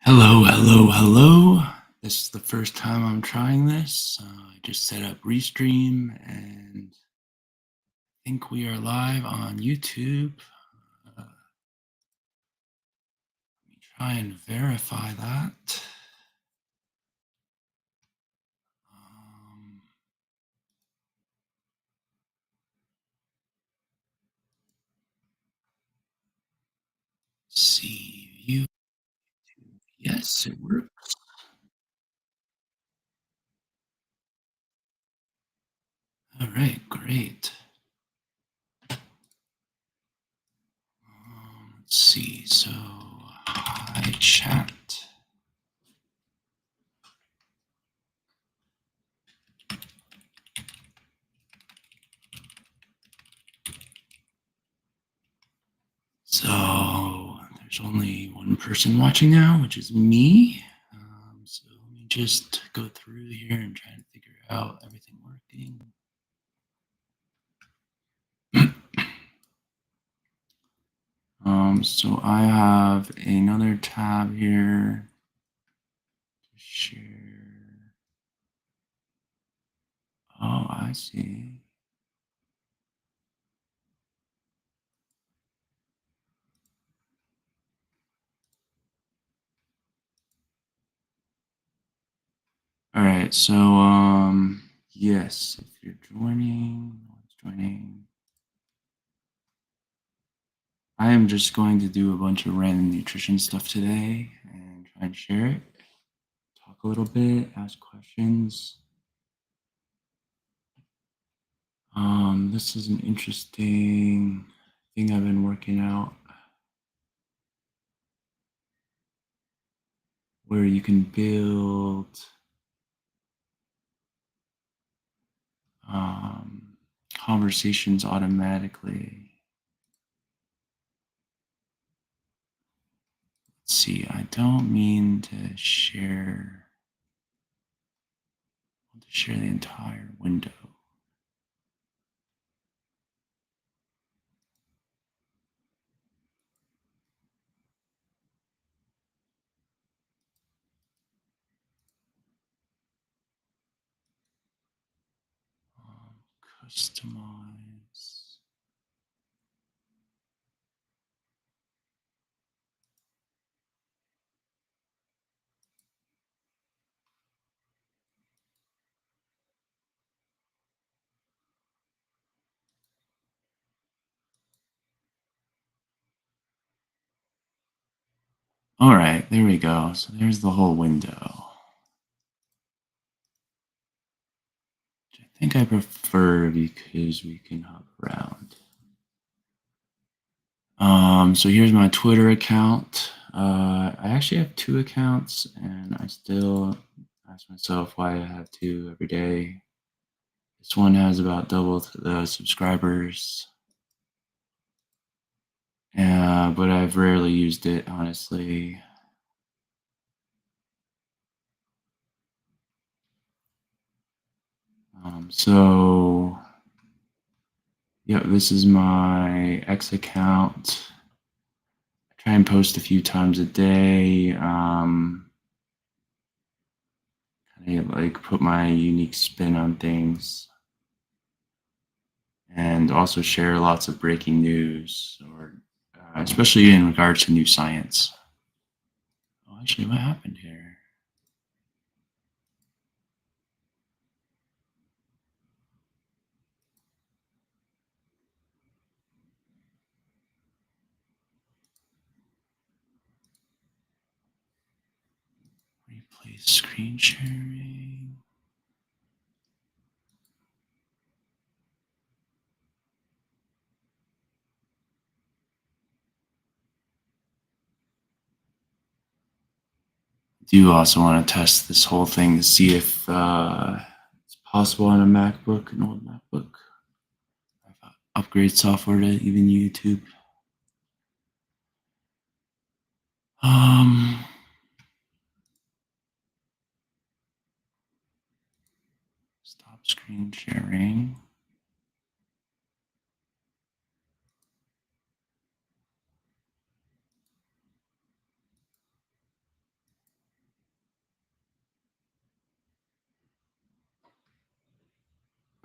Hello, hello, hello. This is the first time I'm trying this. I just set up Restream and I think we are live on YouTube. Let me try and verify that. See view. Yes, it works. All right, great. Let's see. So, hi chat. So there's only one person watching now, which is me. So let me just go through here and try and figure out everything working. So I have another tab here to share. Oh, I see. All right, so yes, if you're joining, I am just going to do a bunch of random nutrition stuff today and try and share it, talk a little bit, ask questions. This is an interesting thing I've been working out where you can build conversations automatically. Let's see, I don't mean to share the entire window. Customize. All right, there we go. So there's the whole window. Which I think I prefer because we can hop around. So here's my Twitter account. I actually have 2 accounts, and I still ask myself why I have 2 every day. This one has about double the subscribers, but I've rarely used it, honestly. So, yeah, this is my X account. I try and post a few times a day. Kind of like put my unique spin on things, and also share lots of breaking news, or especially in regards to new science. Oh, actually, what happened here? Replace screen sharing. Do also want to test this whole thing to see if it's possible on a MacBook, an old MacBook. Upgrade software to even YouTube. Stop screen sharing.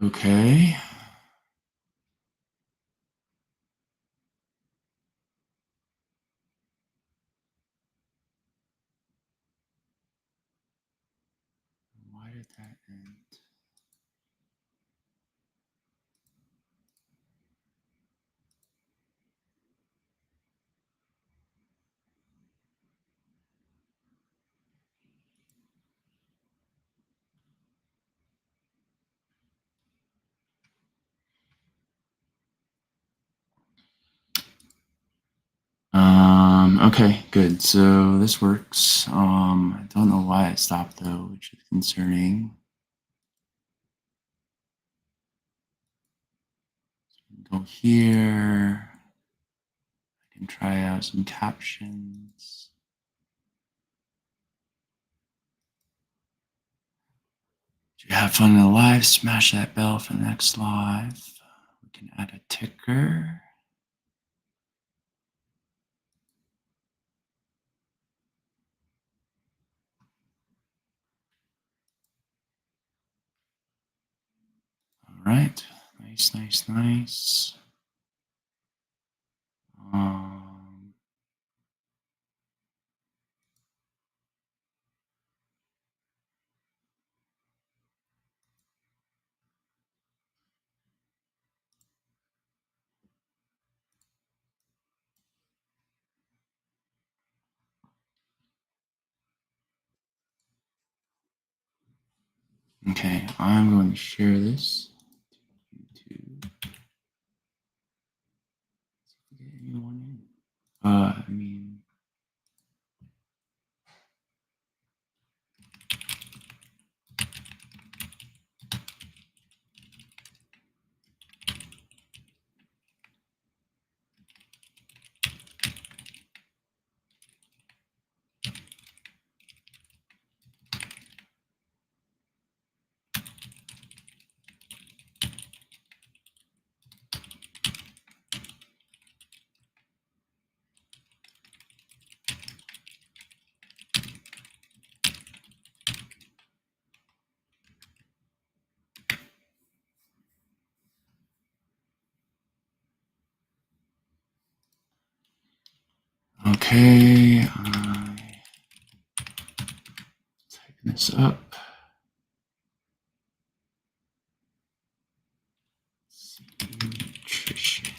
Okay. Why did that end? Okay, good. So this works. I don't know why it stopped though, which is concerning. Go here. I can try out some captions. If you have fun in the live, smash that bell for the next live. We can add a ticker. All right. Nice, nice, nice. Okay, I'm going to share this to YouTube. Get anyone in? Okay, I'm typing this up. Meatrition.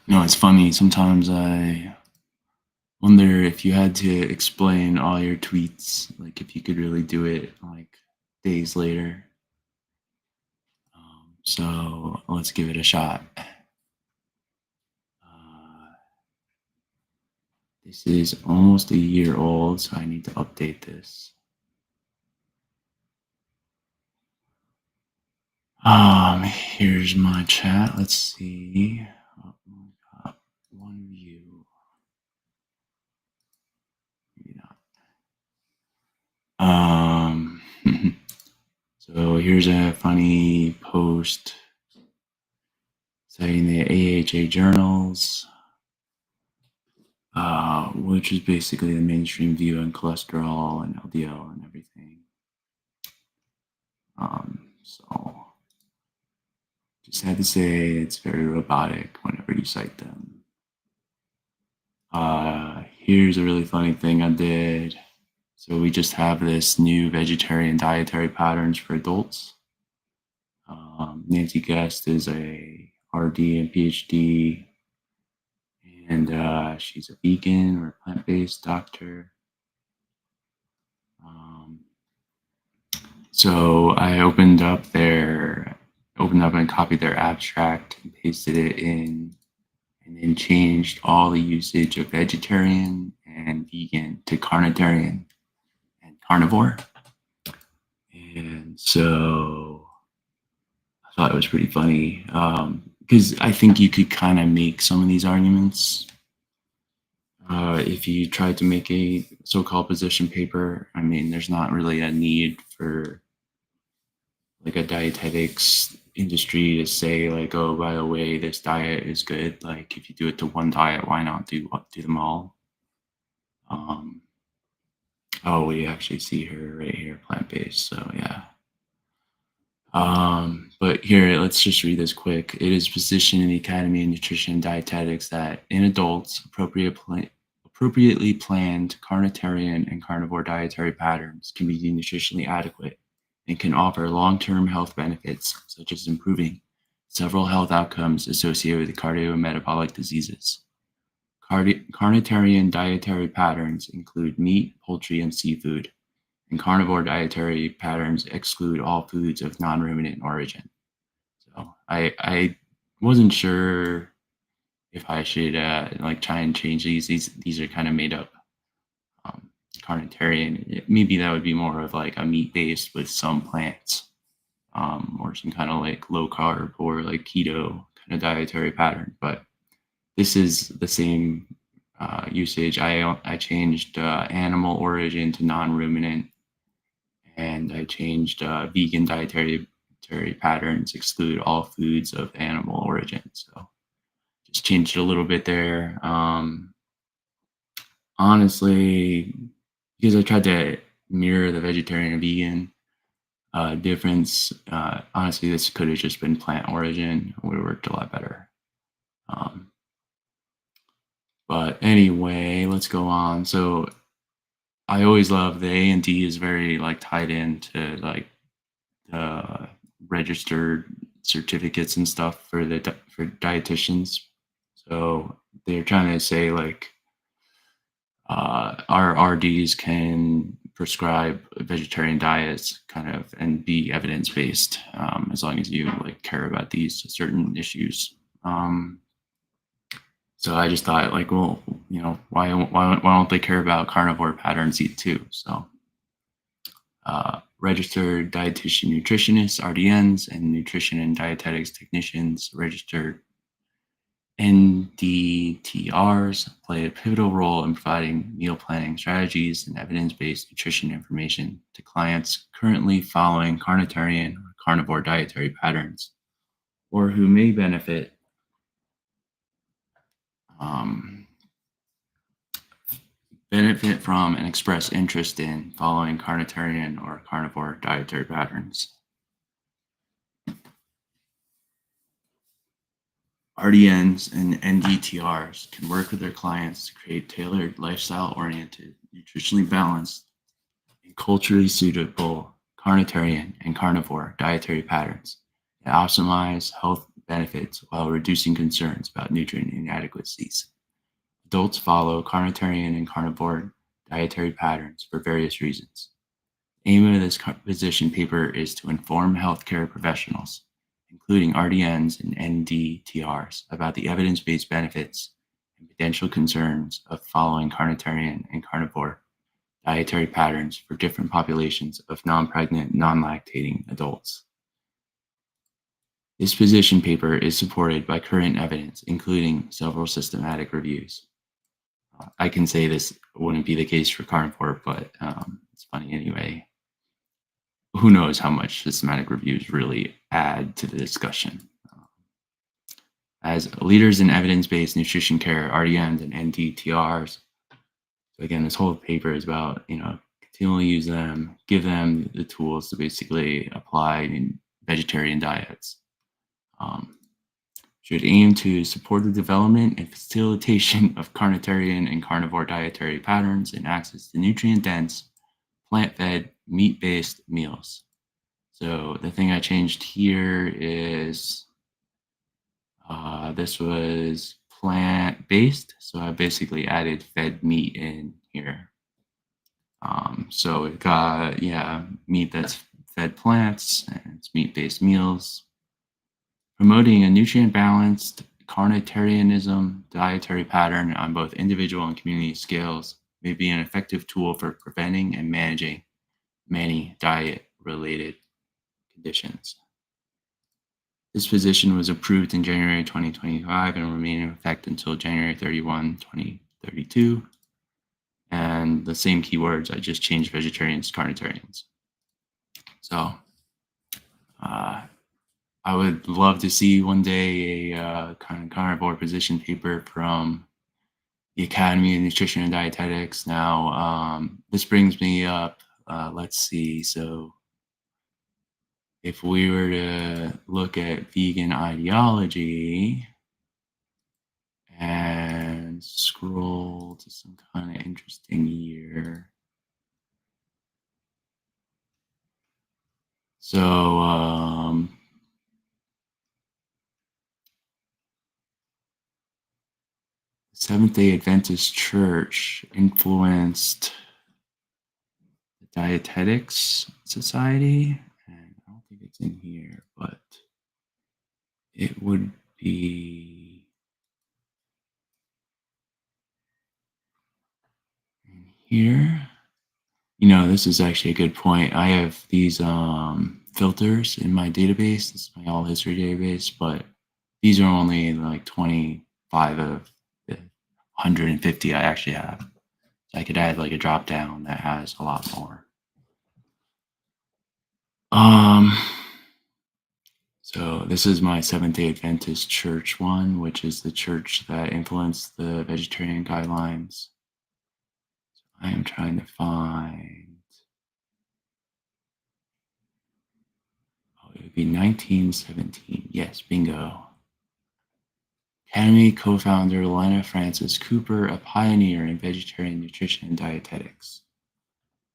No, it's funny. Sometimes I wonder if you had to explain all your tweets, like if you could really do it like days later. So let's give it a shot. This is almost a year old, so I need to update this. Here's my chat. Let's see. Oh, got one view. Maybe not. So here's a funny post citing the AHA journals, which is basically the mainstream view on cholesterol and LDL and everything. So just had to say it's very robotic whenever you cite them. Here's a really funny thing I did. So we just have this new vegetarian dietary patterns for adults. Nancy Guest is a RD and PhD, and she's a vegan or plant-based doctor. So I opened up and copied their abstract and pasted it in, and then changed all the usage of vegetarian and vegan to carnitarian and carnivore. And so I thought it was pretty funny because I think you could kind of make some of these arguments if you tried to make a so-called position paper. I mean, there's not really a need for like a dietetics industry to say like, oh, by the way, this diet is good. Like if you do it to one diet, why not do them all? Um, oh, we actually see her right here, plant-based. So yeah. But here, let's just read this quick. It is positioned in the Academy of Nutrition and Dietetics that in adults, appropriately planned carnitarian and carnivore dietary patterns can be nutritionally adequate and can offer long-term health benefits, such as improving several health outcomes associated with cardiometabolic diseases. Carnitarian dietary patterns include meat, poultry, and seafood, and carnivore dietary patterns exclude all foods of non-ruminant origin. So I wasn't sure if I should like try and change these. These are kind of made up. Um, Carnitarian, maybe that would be more of like a meat based with some plants, or some kind of like low carb or like keto kind of dietary pattern. But this is the same usage. I changed animal origin to non-ruminant, and I changed vegan dietary patterns exclude all foods of animal origin. So just changed it a little bit there. Honestly, because I tried to mirror the vegetarian and vegan difference, honestly, this could have just been plant origin. It would have worked a lot better. Um, but anyway, let's go on. So I always love the A and D is very like tied into like uh, registered certificates and stuff for for dietitians. So they're trying to say like our RDs can prescribe vegetarian diets kind of and be evidence based, as long as you like care about these certain issues. Um, so I just thought like, well, why don't they care about carnivore patterns too? So registered dietitian nutritionists, RDNs, and nutrition and dietetics technicians, registered NDTRs, play a pivotal role in providing meal planning strategies and evidence-based nutrition information to clients currently following carnitarian or carnivore dietary patterns, or who may um, benefit from and express interest in following carnitarian or carnivore dietary patterns. RDNs and NDTRs can work with their clients to create tailored, lifestyle-oriented, nutritionally balanced, and culturally suitable carnitarian and carnivore dietary patterns that optimize health benefits while reducing concerns about nutrient inadequacies. Adults follow carnitarian and carnivore dietary patterns for various reasons. The aim of this position paper is to inform healthcare professionals, including RDNs and NDTRs, about the evidence-based benefits and potential concerns of following carnitarian and carnivore dietary patterns for different populations of non-pregnant, non-lactating adults. This position paper is supported by current evidence, including several systematic reviews. I can say this wouldn't be the case for carnivore, but it's funny anyway. Who knows how much systematic reviews really add to the discussion. As leaders in evidence-based nutrition care, RDNs and NDTRs, so again, this whole paper is about, continually use them, give them the tools to basically apply in vegetarian diets. Should aim to support the development and facilitation of carnitarian and carnivore dietary patterns and access to nutrient-dense, plant-fed, meat-based meals. So the thing I changed here is this was plant-based, so I basically added fed meat in here. So we've got, meat that's fed plants, and it's meat-based meals. Promoting a nutrient-balanced carnitarianism dietary pattern on both individual and community scales may be an effective tool for preventing and managing many diet-related conditions. This position was approved in January 2025 and will remain in effect until January 31, 2032. And the same keywords, I just changed vegetarians to carnitarians. So I would love to see one day a kind of carnivore position paper from the Academy of Nutrition and Dietetics. Now, this brings me up. Let's see. So, if we were to look at vegan ideology and scroll to some kind of interesting year. So, Seventh-day Adventist Church influenced the Dietetics Society, and I don't think it's in here, but it would be in here. You know, this is actually a good point. I have these filters in my database. This is my all history database, but these are only like 25 of the 150 I actually have. So I could add like a drop down that has a lot more. So this is my Seventh-day Adventist Church one, which is the church that influenced the vegetarian guidelines. So I am trying to find. Oh, it would be 1917. Yes, bingo. Academy co-founder Lena Francis Cooper, a pioneer in vegetarian nutrition and dietetics.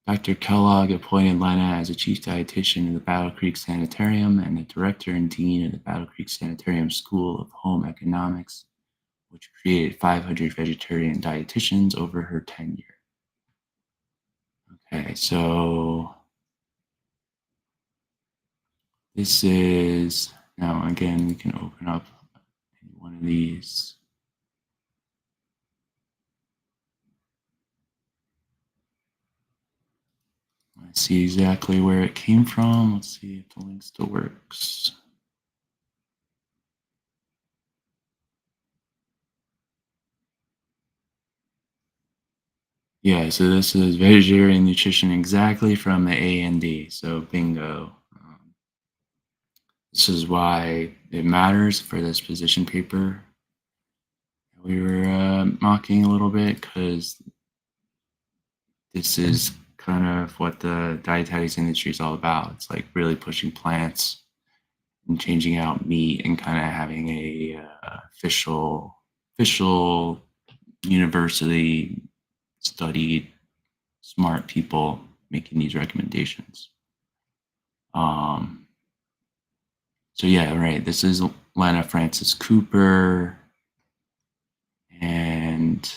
Dr. Kellogg appointed Lena as a chief dietitian in the Battle Creek Sanitarium and the director and dean of the Battle Creek Sanitarium School of Home Economics, which created 500 vegetarian dietitians over her tenure. Okay, so this is, now again, we can open up one of these. I see exactly where it came from. Let's see if the link still works. Yeah, so this is vegetarian nutrition exactly from the A&D. So bingo. This is why it matters for this position paper. We were mocking a little bit because this is kind of what the dietetics industry is all about. It's like really pushing plants and changing out meat and kind of having a official university studied smart people making these recommendations. So yeah, right. This is Lena Francis Cooper, and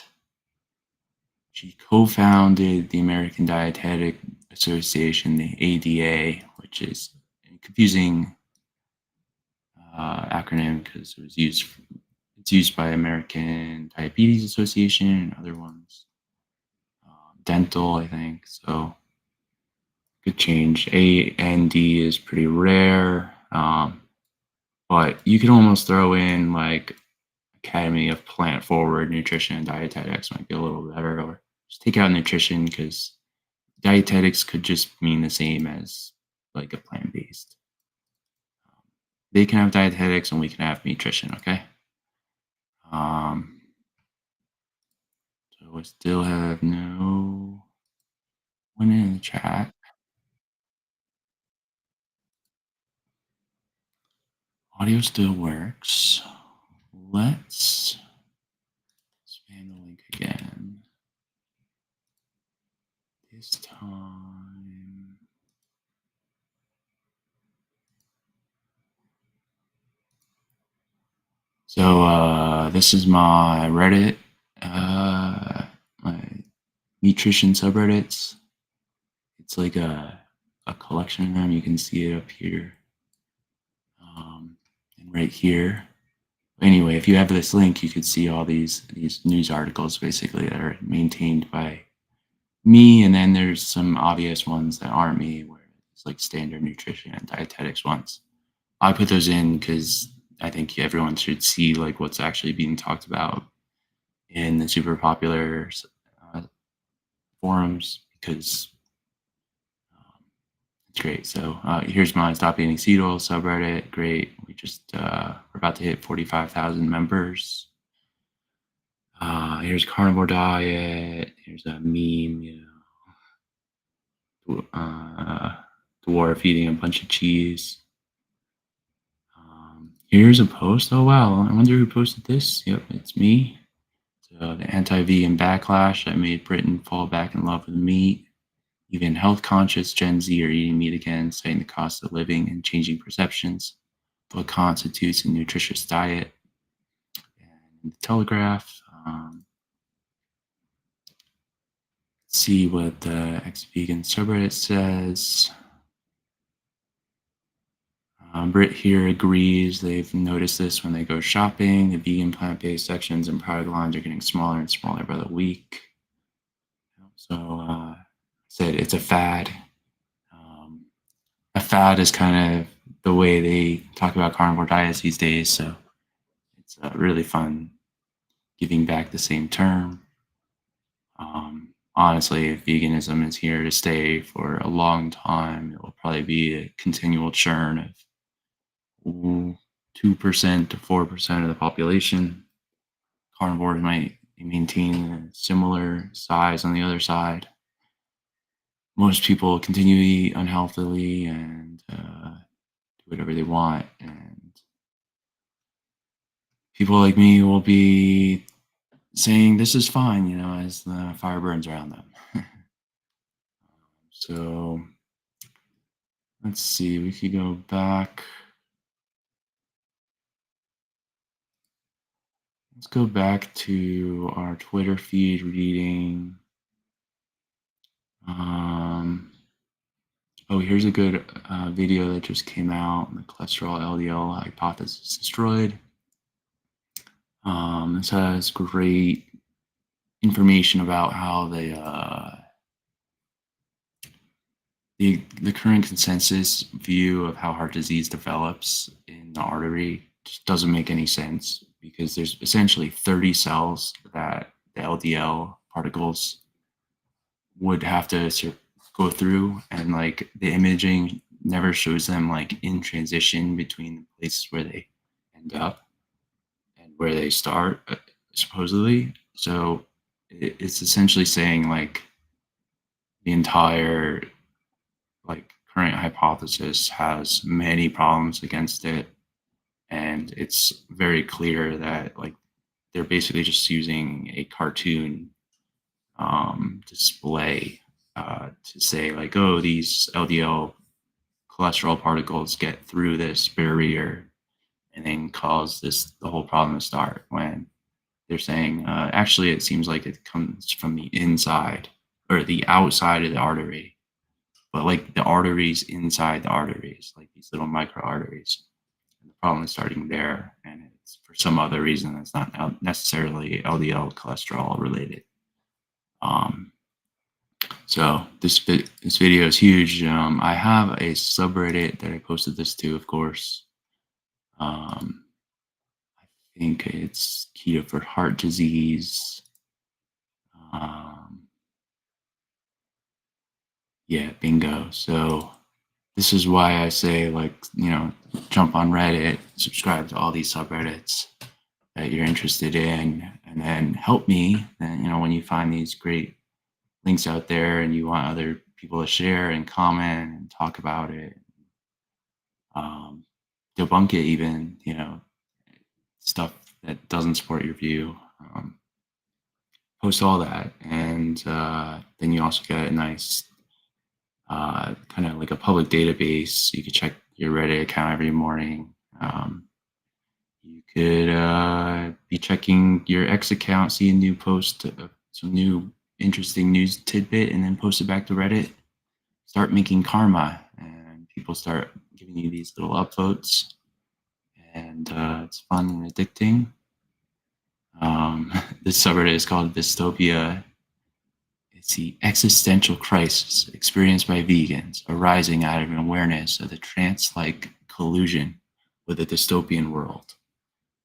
she co-founded the American Dietetic Association, the ADA, which is a confusing acronym because it's used by American Diabetes Association and other ones. Dental, I think. So good change. A and D is pretty rare, but you could almost throw in like Academy of Plant Forward Nutrition and Dietetics might be a little better, or just take out nutrition because dietetics could just mean the same as like a plant-based. They can have dietetics and we can have nutrition, okay? So I still have no one in the chat. Audio still works. Let's spam the link again. This time. So this is my Reddit, my Meatrition subreddits. It's like a collection of them. You can see it up here and right here. Anyway, if you have this link, you could see all these news articles basically that are maintained by me, and then there's some obvious ones that aren't me, where it's like standard nutrition and dietetics ones. I put those in because I think everyone should see like what's actually being talked about in the super popular forums, because It's great. So here's my Stop Eating Seed Oil subreddit. Great. We just we're about to hit 45,000 members. Here's Carnivore Diet. Here's a meme, dwarf eating a bunch of cheese. Here's a post. Oh wow, I wonder who posted this. Yep, it's me. So the anti-vegan backlash that made Britain fall back in love with meat. Even health-conscious Gen Z are eating meat again, citing the cost of living and changing perceptions of what constitutes a nutritious diet. And the Telegraph. See what the ex-vegan subreddit says. Brit here agrees. They've noticed this when they go shopping. The vegan plant-based sections and product lines are getting smaller and smaller by the week. So said it's a fad. A fad is kind of the way they talk about carnivore diets these days. So it's really fun giving back the same term. Honestly, veganism is here to stay for a long time. It will probably be a continual churn of 2% to 4% of the population. Carnivores might maintain a similar size on the other side. Most people continue to eat unhealthily and do whatever they want. And people like me will be saying this is fine, as the fire burns around them. So let's see, we could go back. Let's go back to our Twitter feed reading. Oh, here's a good video that just came out. The cholesterol LDL hypothesis destroyed. This has great information about how the current consensus view of how heart disease develops in the artery just doesn't make any sense, because there's essentially 30 cells that the LDL particles would have to go through, and like the imaging never shows them like in transition between the places where they end up and where they start, supposedly. So it's essentially saying like the entire like current hypothesis has many problems against it, and it's very clear that like they're basically just using a cartoon display to say like, oh, these LDL cholesterol particles get through this barrier and then cause the whole problem to start, when they're saying actually it seems like it comes from the inside or the outside of the artery, but like the arteries inside the arteries, like these little micro arteries. And the problem is starting there, and it's for some other reason that's not necessarily LDL cholesterol related. So this video is huge. I have a subreddit that I posted this to, of course. I think it's Keto for Heart Disease. Yeah, bingo. So this is why I say, like, jump on Reddit, subscribe to all these subreddits that you're interested in, and then help me. And, when you find these great links out there and you want other people to share and comment and talk about it, debunk it even, stuff that doesn't support your view, post all that. And then you also get a nice kind of like a public database. You could check your Reddit account every morning. You could be checking your X account, see a new post, some new interesting news tidbit, and then post it back to Reddit. Start making karma, and people start giving you these little upvotes, and it's fun and addicting. This subreddit is called Dystopia. It's the existential crisis experienced by vegans arising out of an awareness of the trance-like collusion with a dystopian world.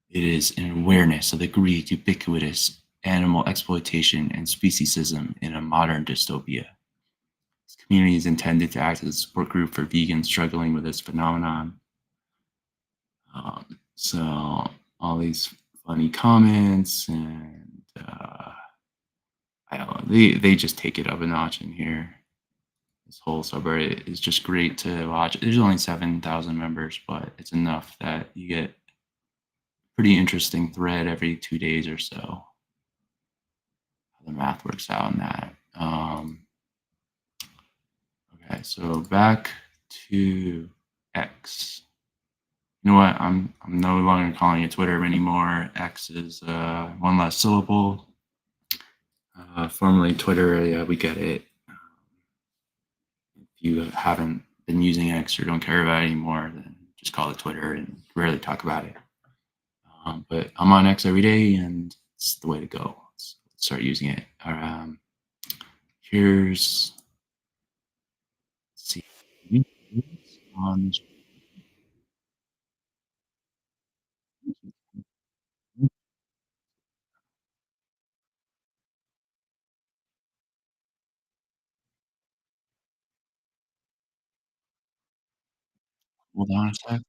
It is an awareness of the greed, ubiquitous animal exploitation, and speciesism in a modern dystopia. This community is intended to act as a support group for vegans struggling with this phenomenon. So all these funny comments and I don't know, they just take it up a notch in here. This whole subreddit is just great to watch. There's only 7,000 members, but it's enough that you get a pretty interesting thread every 2 days or so. How the math works out on that. Okay, so back to X. You know what? I'm no longer calling it Twitter anymore. X is one less syllable. Formerly Twitter, yeah, we get it. If you haven't been using X or don't care about it anymore, then just call it Twitter and rarely talk about it. But I'm on X every day, and it's the way to go. Let's start using it. Here's let's see on. Hold on a sec.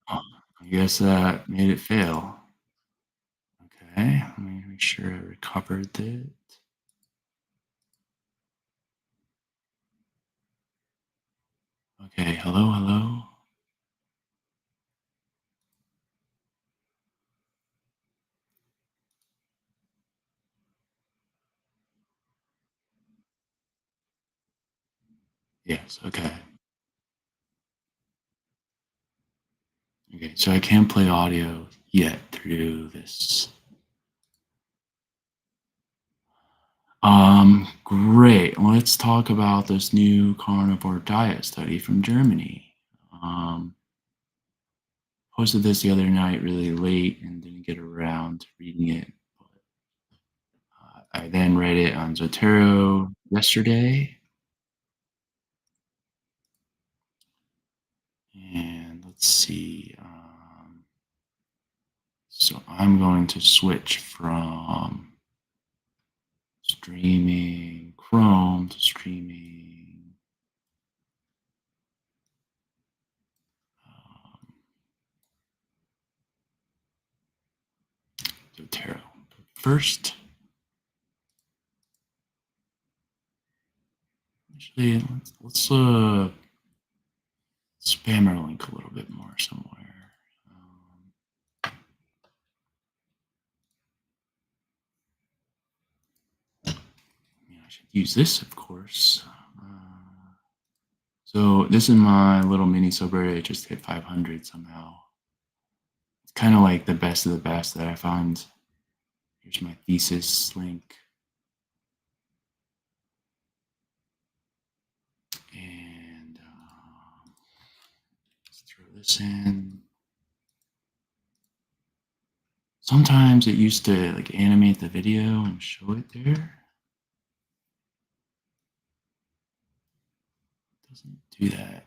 Oh, I guess that made it fail. Okay, let me make sure I recovered it. Okay, hello, hello. Yes, okay. Okay, so I can't play audio yet through this. Great. Let's talk about this new carnivore diet study from Germany. Um, Posted this the other night really late and didn't get around to reading it. I then read it on Zotero yesterday. And let's see. So I'm going to switch from streaming Chrome to streaming um, Zotero. First, actually, let's spam our link a little bit more somewhere. I should use this, of course. So this is my little mini subreddit. It just hit 500 somehow. It's kind of like the best of the best that I found. Here's my thesis link. And let's throw this in. Sometimes it used to like animate the video and show it there. It doesn't do that.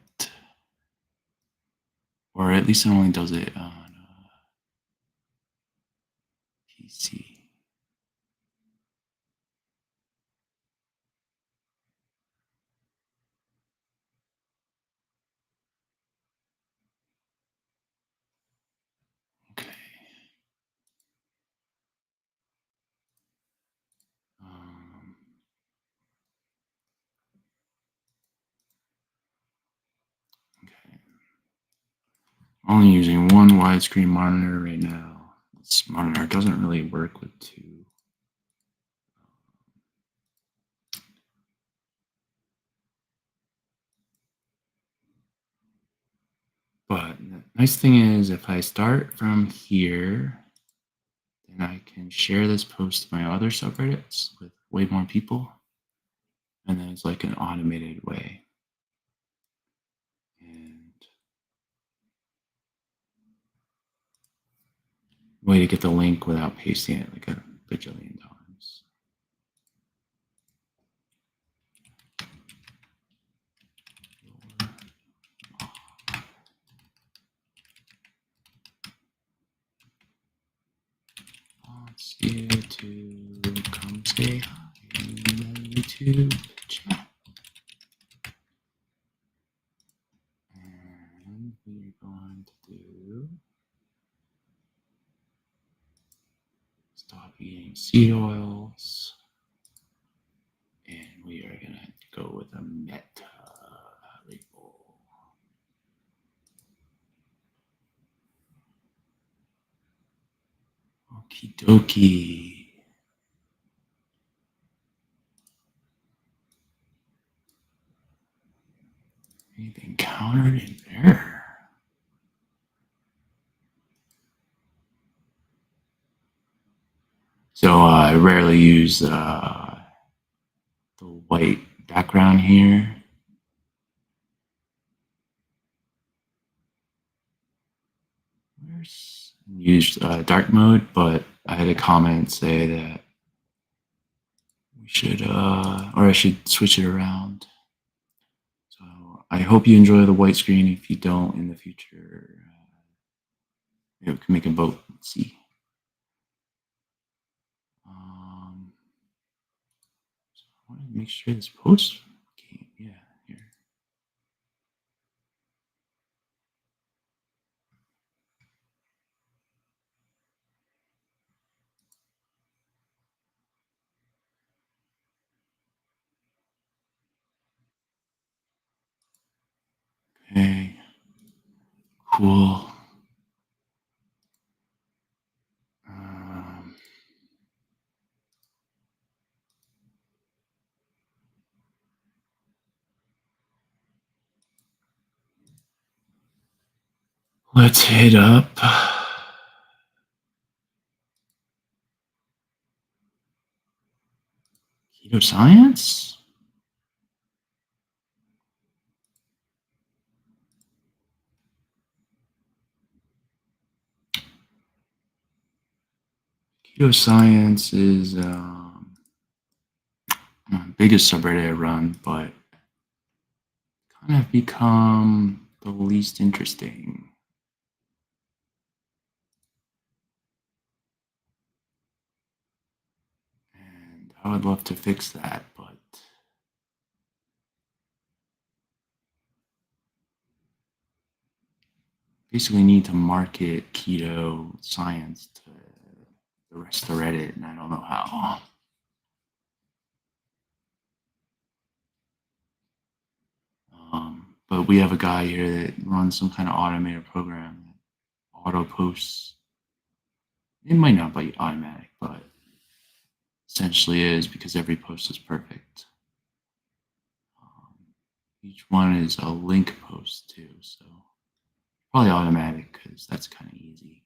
Or at least it only does it on PC. Okay. Um, okay. I'm only using one widescreen monitor right now. This monitor doesn't really work with two. But the nice thing is if I start from here, then I can share this post to my other subreddits with way more people. And then it's like an automated way. And way to get the link without pasting it like a bajillion times. invites you to come say hi in the YouTube chat. And we're going to do stop eating seed oils. And we are going to go with a meta label. Okie dokie. Anything countered in there? So I rarely use the white background here. Used dark mode, but I had a comment say that we should, or I should switch it around. So I hope you enjoy the white screen. If you don't in the future, we can make a vote. Let's see. So I want to make sure this post. Okay, yeah, here. Okay, cool. Let's hit up Keto Science. Keto Science is biggest subreddit I run, but kind of become the least interesting. And I would love to fix that, but basically need to market Keto Science to the rest of Reddit, and I don't know how. But we have a guy here that runs some kind of automated program that auto posts. It might not be automatic, but essentially is because every post is perfect. Each one is a link post too, so probably automatic because that's kind of easy.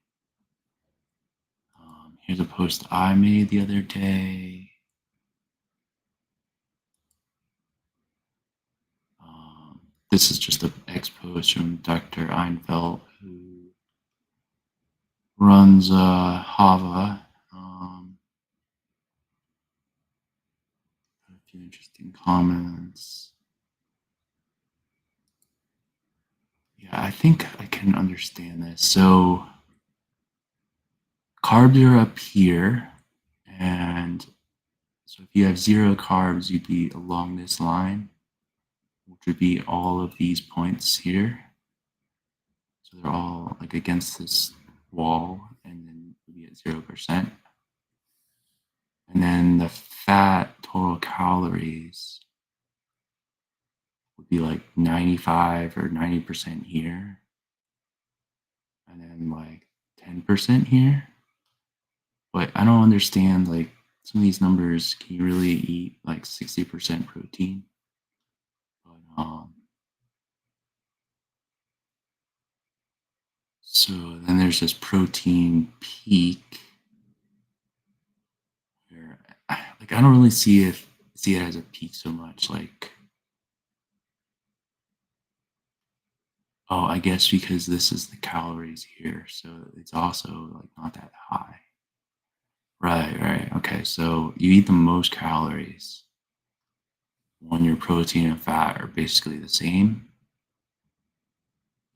Here's a post I made the other day. This is just an X post from Dr. Einfeld, who runs Hava. A few interesting comments. Yeah, I think I can understand this. So carbs are up here, and so if you have 0 carbs, you'd be along this line, which would be all of these points here. So they're all like against this wall, and then you'd be at 0%. And then the fat total calories would be like 95 or 90% here, and then like 10% here. But I don't understand, like, some of these numbers. Can you really eat like 60% protein? But so then there's this protein peak where, like, I don't really see it as a peak so much. Like, oh, I guess because this is the calories here, so it's also like not that high. Right. Okay, so you eat the most calories when your protein and fat are basically the same.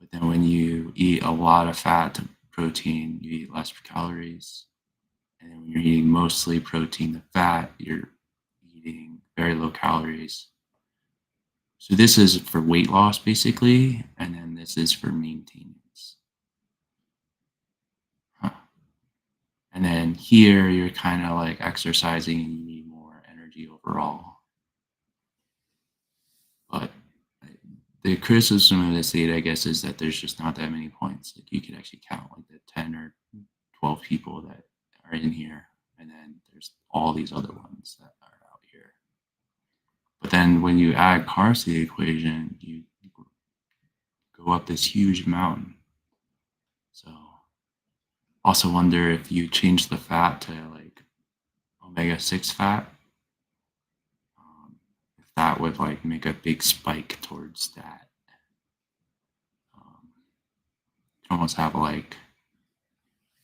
But then when you eat a lot of fat to protein, you eat less calories. And then when you're eating mostly protein and fat, you're eating very low calories. So this is for weight loss basically, and then this is for maintenance. Huh. And then here you're kind of like exercising and you need more energy overall. But the criticism of this data, I guess, is that there's just not that many points. Like you could actually count like the 10 or 12 people that are in here, and then there's all these other ones that are out here. But then when you add carbs to the equation, you go up this huge mountain. So also wonder if you change the fat to like omega-6 fat, if that would like make a big spike towards that. You almost have like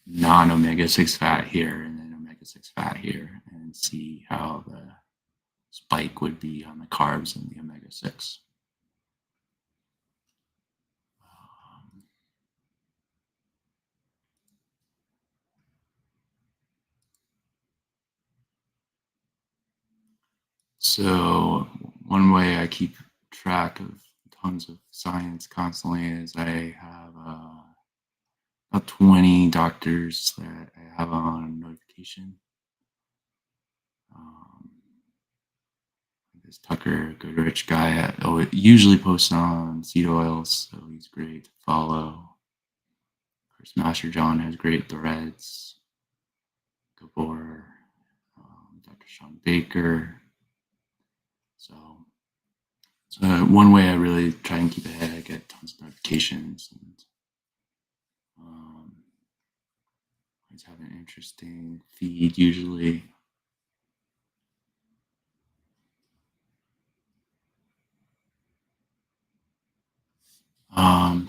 non-omega-6 fat here and then omega-6 fat here, and see how the spike would be on the carbs and the omega-6. So one way I keep track of tons of science constantly is I have about 20 doctors that I have on notification. This Tucker Goodrich guy usually posts on seed oils, so he's great to follow. Of course, Master John has great threads. Gabor, Dr. Sean Baker. So one way I really try and keep ahead, I get tons of notifications, and always have an interesting feed usually.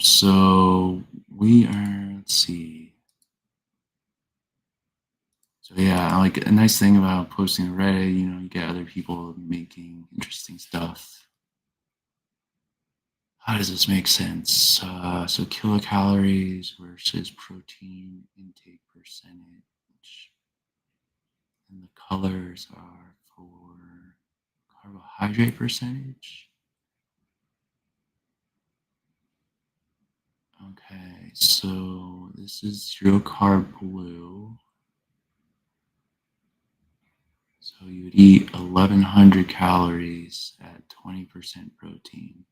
So we are, let's see. So yeah, like a nice thing about posting on Reddit, you get other people making interesting stuff. How does this make sense? So kilocalories versus protein intake percentage. And the colors are for carbohydrate percentage. Okay, so this is zero carb blue. So you would eat 1,100 calories at 20% protein.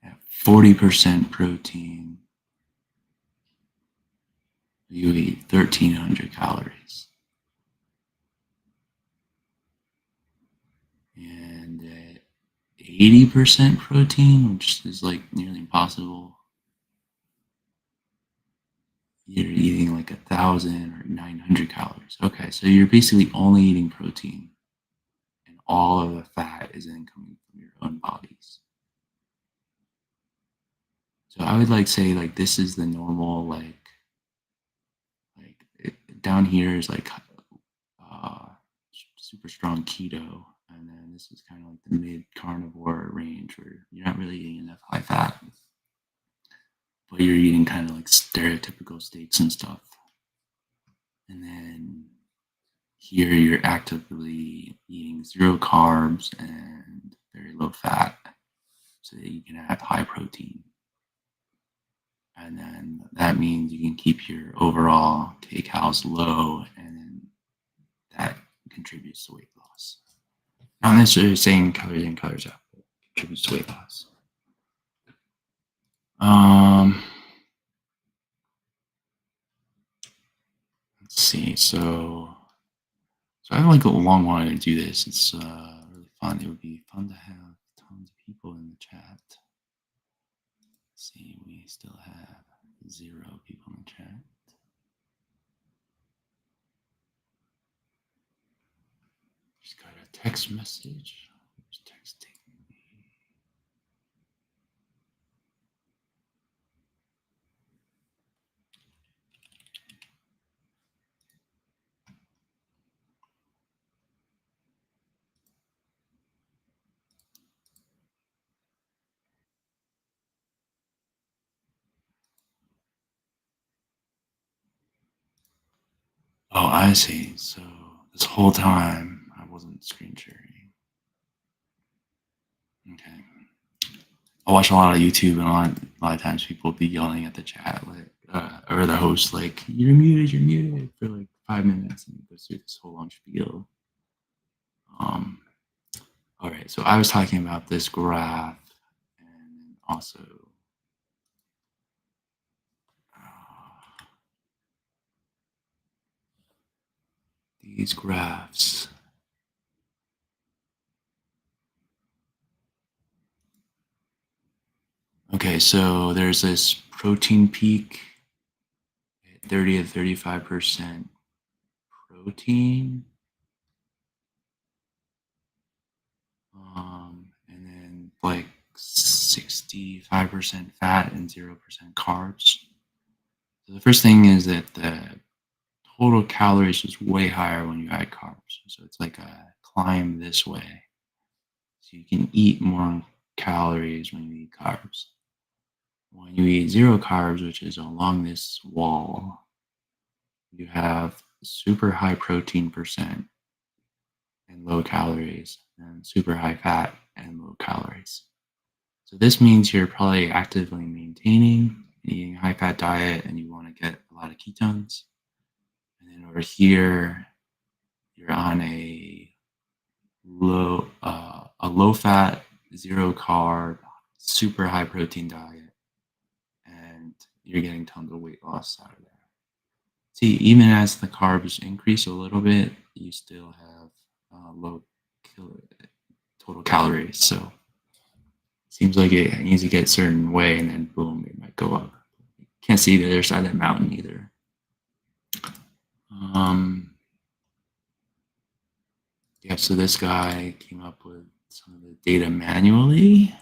At 40% protein, you eat 1,300 calories. And at 80% protein, which is like nearly impossible, you're eating like 1,000 or 900 calories. Okay, so you're basically only eating protein, and all of the fat is then coming from your own bodies. So I would like say like this is the normal down here is like super strong keto, and then this is kind of like the mid carnivore range where you're not really eating enough high fat, but you're eating kind of like stereotypical steaks and stuff. And then here you're actively eating zero carbs and very low fat so that you can have high protein. And then that means you can keep your overall kcals low, and then that contributes to weight loss. Not necessarily saying calories in, calories out, but contributes to weight loss. Let's see. So I've like a long wanted to do this. It's really fun. It would be fun to have tons of people in the chat. Let's see, we still have 0 people in the chat. Just got a text message. Who's texting me? I see. So this whole time I wasn't screen sharing. Okay. I watch a lot of YouTube, and a lot of times people be yelling at the chat, like, or the host, like, you're muted for like 5 minutes, and it goes through this whole long spiel. Um, all right, so I was talking about this graph, and also these graphs. Okay, so there's this protein peak at 30 to 35% protein. And then like 65% fat and 0% carbs. So the first thing is that the total calories is way higher when you add carbs. So it's like a climb this way. So you can eat more calories when you eat carbs. When you eat zero carbs, which is along this wall, you have super high protein percent and low calories, and super high fat and low calories. So this means you're probably actively maintaining, eating a high fat diet, and you want to get a lot of ketones. And then over here, you're on a low fat, zero carb, super high protein diet, and you're getting tons of weight loss out of there. See, even as the carbs increase a little bit, you still have low total calories. So seems like it needs to get a certain way, and then boom, it might go up. Can't see the other side of that mountain either. Yeah, so this guy came up with some of the data manually.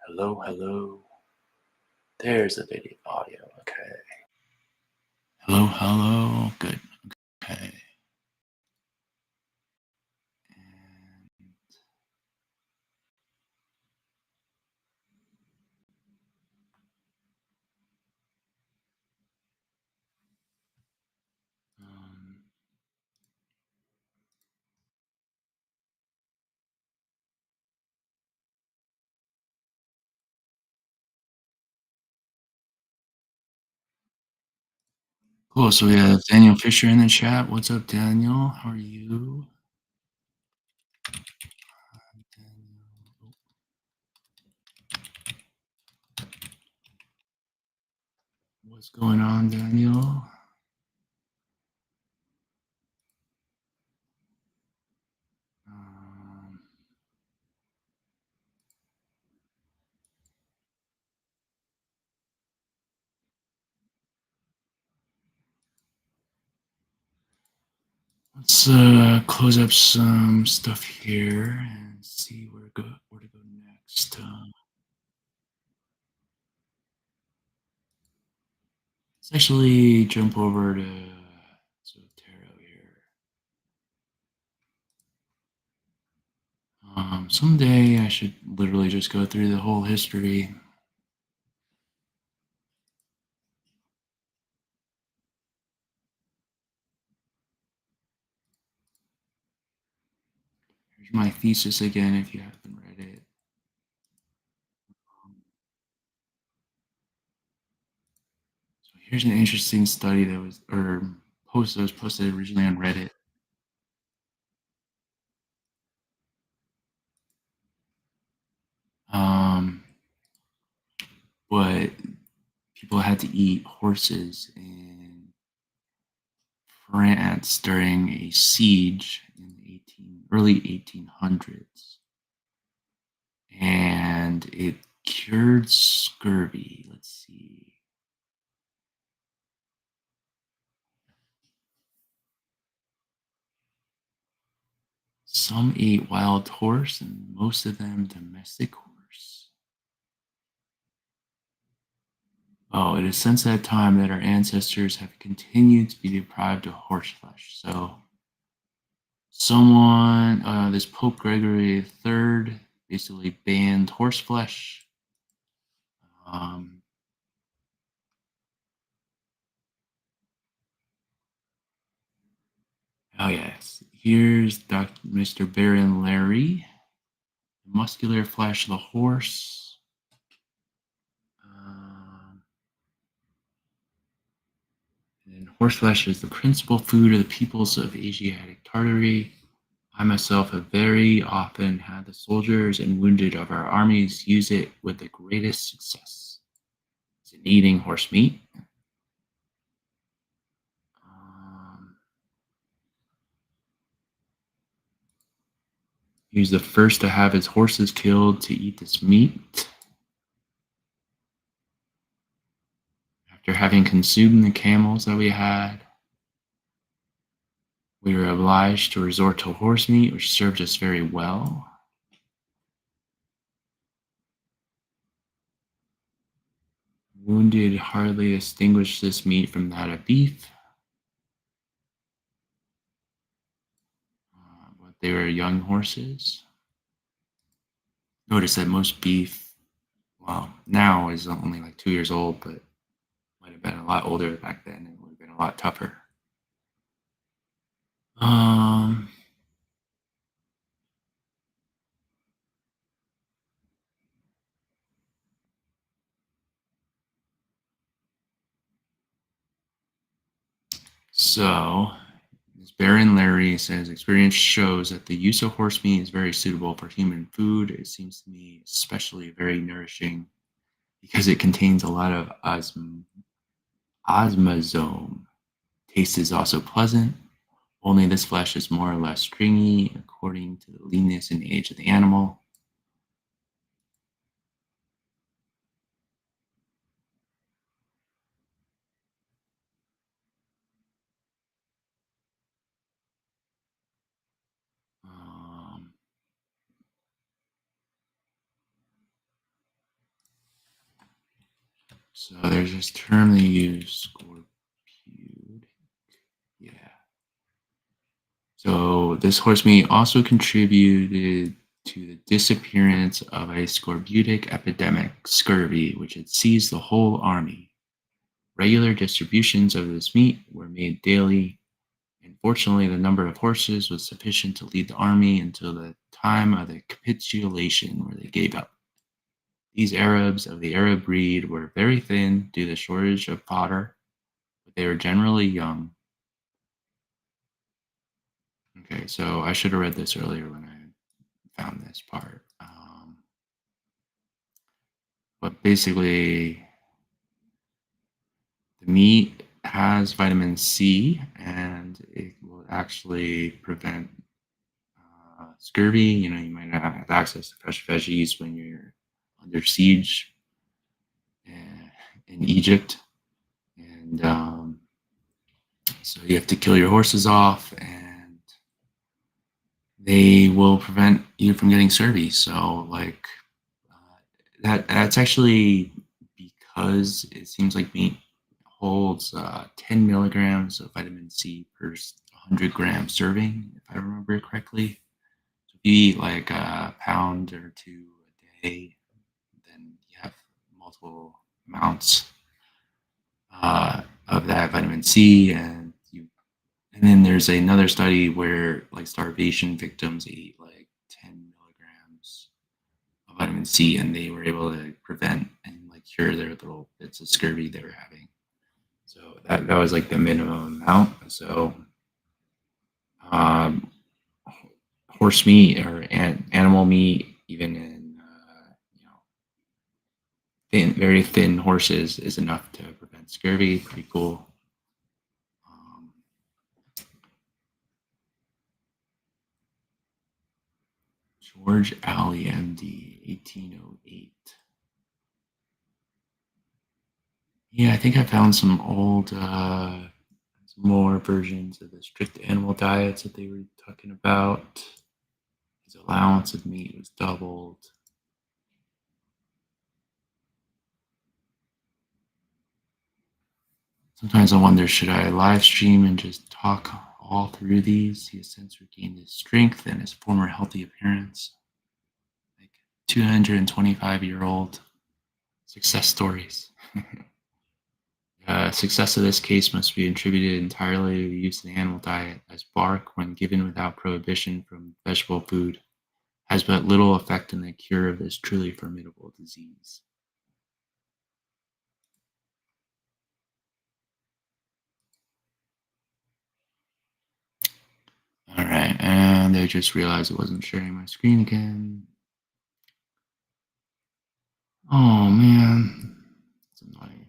Hello, hello. There's the video audio. Okay. Hello, hello. Good. Okay. Um, cool. So we have Daniel Fisher in the chat. What's up, Daniel? How are you? Daniel. What's going on, Daniel? Um, let's close up some stuff here and see where to go next. Let's actually jump over to Zotero here. Someday I should literally just go through the whole history. Here's my thesis again if you haven't read it. So here's an interesting study that was, or post that was posted originally on Reddit. But people had to eat horses in France during a siege in the early 1800s. And it cured scurvy. Let's see. Some ate wild horse and most of them domestic horse. Oh, it is since that time that our ancestors have continued to be deprived of horse flesh. So, this Pope Gregory III basically banned horse flesh. Um, oh, yes. Here's Mr. Baron Larry. The muscular flesh of the horse. Um, and horse flesh is the principal food of the peoples of Asiatic Tartary. I myself have very often had the soldiers and wounded of our armies use it with the greatest success. Is it eating horse meat? Um, he was the first to have his horses killed to eat this meat. After having consumed the camels that we had, we were obliged to resort to horse meat, which served us very well. Wounded hardly distinguished this meat from that of beef. But they were young horses. Notice that most beef, well, now is only like 2 years old, but might have been a lot older back then and would have been a lot tougher. Um, so this Baron Larry says experience shows that the use of horse meat is very suitable for human food. It seems to me especially very nourishing because it contains a lot of osmazome. Taste is also pleasant. Only this flesh is more or less stringy according to the leanness and age of the animal. Um, So there's this term they use, scorbutic. Yeah. So this horse meat also contributed to the disappearance of a scorbutic epidemic, scurvy, which had seized the whole army. Regular distributions of this meat were made daily, and fortunately, the number of horses was sufficient to lead the army until the time of the capitulation, where they gave up. These Arabs of the Arab breed were very thin due to the shortage of fodder, but they were generally young. Okay, so I should have read this earlier when I found this part. But basically, the meat has vitamin C, and it will actually prevent scurvy. You might not have access to fresh veggies when you're under siege in Egypt, and so you have to kill your horses off, and they will prevent you from getting scurvy. So, like, that's actually because it seems like meat holds 10 milligrams of vitamin C per 100-gram serving, if I remember correctly. So if you eat like a pound or two a day, then you have multiple amounts of that vitamin C, and then there's another study where like starvation victims ate like 10 milligrams of vitamin C, and they were able to prevent and like cure their little bits of scurvy they were having. So that was like the minimum amount. So um, horse meat or animal meat, even in very thin horses, is enough to prevent scurvy. Pretty cool. Um, George Alley, MD, 1808. Yeah, I think I found some old, some more versions of the strict animal diets that they were talking about. His allowance of meat was doubled. Sometimes I wonder, should I live stream and just talk all through these? He has since regained his strength and his former healthy appearance. Like 225-year-old success stories. Success of this case must be attributed entirely to the use of the animal diet, as bark, when given without prohibition from vegetable food, has but little effect in the cure of this truly formidable disease. All right, and I just realized it wasn't sharing my screen again. Oh man, it's annoying.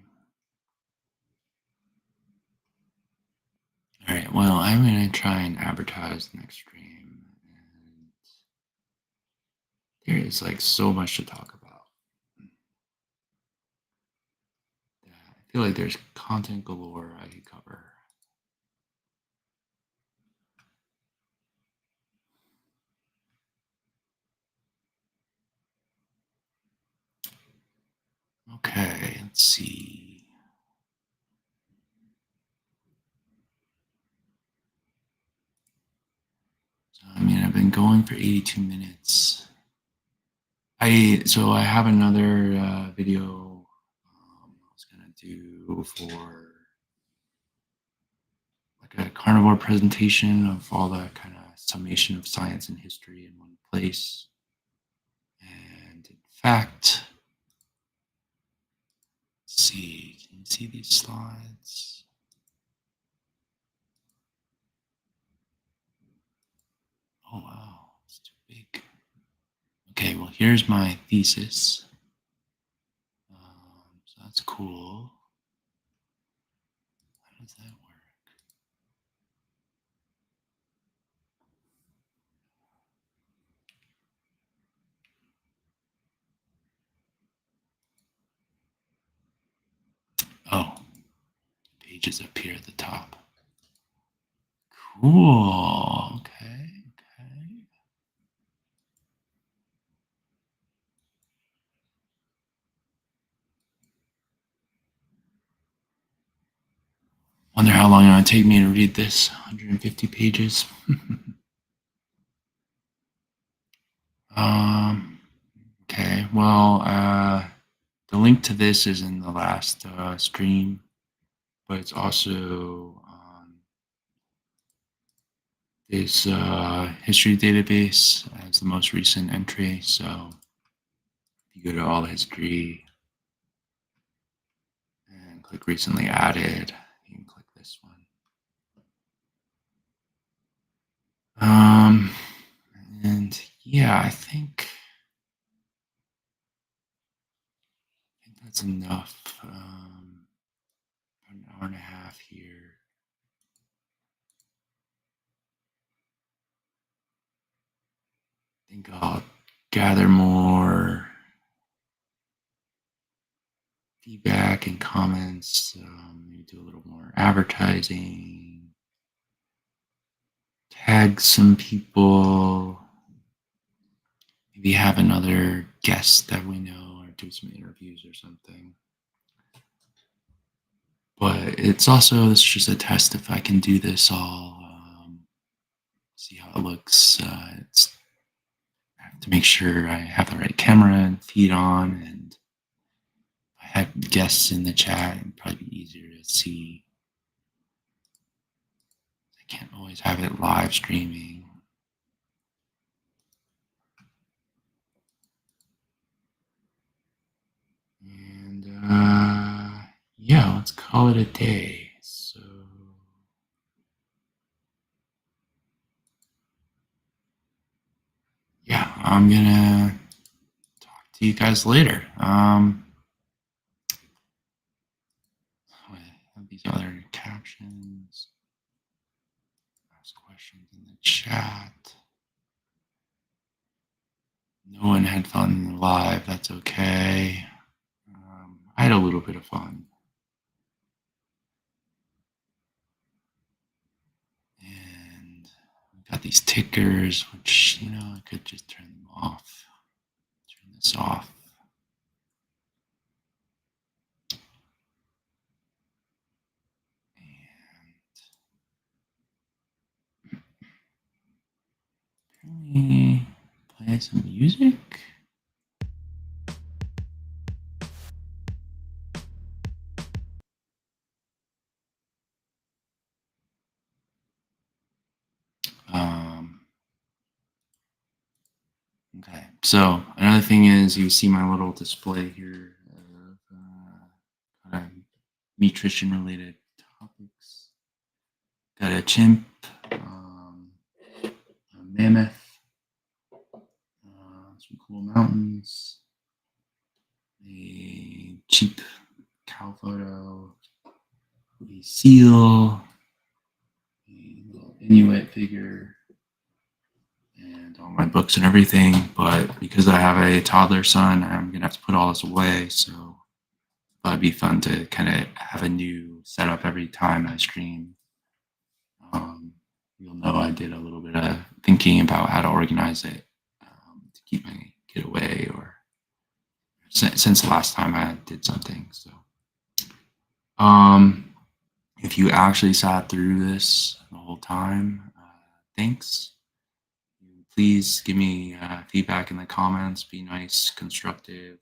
All right, well, I'm gonna try and advertise the next stream, and there is like so much to talk about. Yeah, I feel like there's content galore I could cover. Okay, let's see. So, I mean, I've been going for 82 minutes. I have another video I was gonna do for like a carnivore presentation of all the kind of summation of science and history in one place. And in fact, let's see, can you see these slides? Oh wow, it's too big. Okay, well here's my thesis. So that's cool. How does that work? Oh, pages appear at the top. Cool. Okay. Okay. how long it would take me to read this. 150 pages. Okay. Well, the link to this is in the last stream, but it's also on this history database as the most recent entry. So if you go to all history and click recently added, you can click this one. And yeah, I think that's enough. An hour and a half here. I think I'll gather more feedback and comments. Maybe do a little more advertising. Tag some people. Maybe have another guest that we know, or do some interviews or something. But it's just a test if I can do this all. See how it looks. I have to make sure I have the right camera and feed on, and if I had guests in the chat, it'd probably be easier to see. I can't always have it live streaming. And yeah, let's call it a day. So yeah, I'm gonna talk to you guys later. These other captions. Ask questions in the chat. No one had fun live. That's okay. I had a little bit of fun. And we got these tickers, which, I could just turn them off. Turn this off. And play some music. Okay, so another thing is you see my little display here of kind of nutrition related topics. Got a chimp, a mammoth, some cool mountains, a cheap cow photo, a seal, a little Inuit figure, and all my books and everything. But because I have a toddler son, I'm gonna have to put all this away. So it'd be fun to kind of have a new setup every time I stream. You'll know I did a little bit of thinking about how to organize it to keep my kid away, or since the last time I did something. So, if you actually sat through this the whole time, thanks. Please give me feedback in the comments. Be nice, constructive.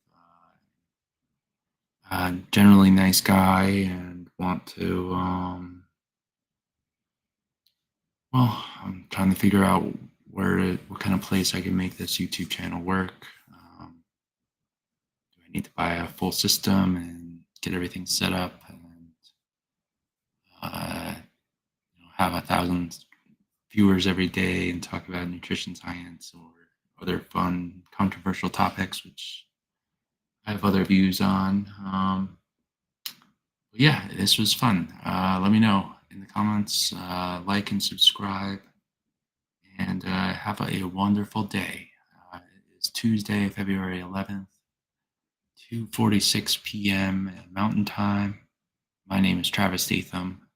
Generally nice guy, and want to. Well, I'm trying to figure out what kind of place I can make this YouTube channel work. Do I need to buy a full system and get everything set up and have 1,000 viewers every day and talk about nutrition science or other fun, controversial topics, which I have other views on. But yeah, this was fun. Let me know in the comments. Like and subscribe. And have a wonderful day. It's Tuesday, February 11th, 2:46 p.m. Mountain Time. My name is Travis Statham.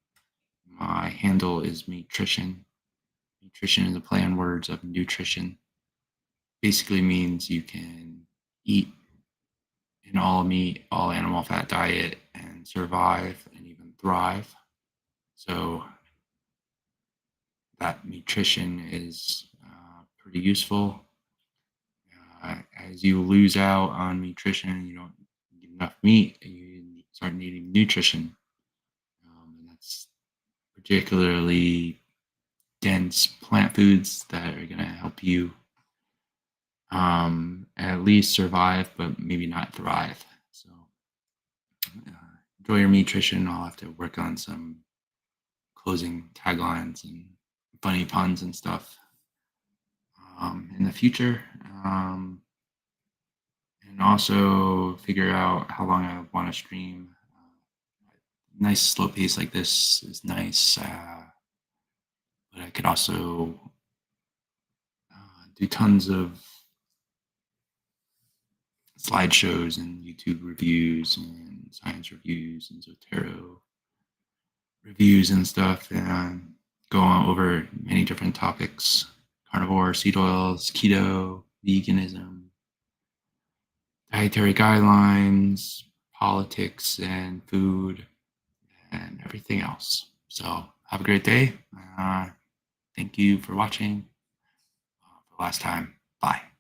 My handle is Meatrition. Meatrition is a play on words of nutrition. Basically means you can eat an all meat, all animal fat diet and survive and even thrive. So that Meatrition is pretty useful. As you lose out on nutrition, you don't get enough meat, you start needing nutrition. And that's particularly dense plant foods that are going to help you at least survive, but maybe not thrive. So enjoy your nutrition. I'll have to work on some closing taglines and funny puns and stuff in the future. And also figure out how long I want to stream. Nice slow pace like this is nice, but I could also do tons of slideshows and YouTube reviews and science reviews and Zotero reviews and stuff, and go on over many different topics: carnivore, seed oils, keto, veganism, dietary guidelines, politics and food, and everything else. So have a great day. Thank you for watching for the last time. Bye.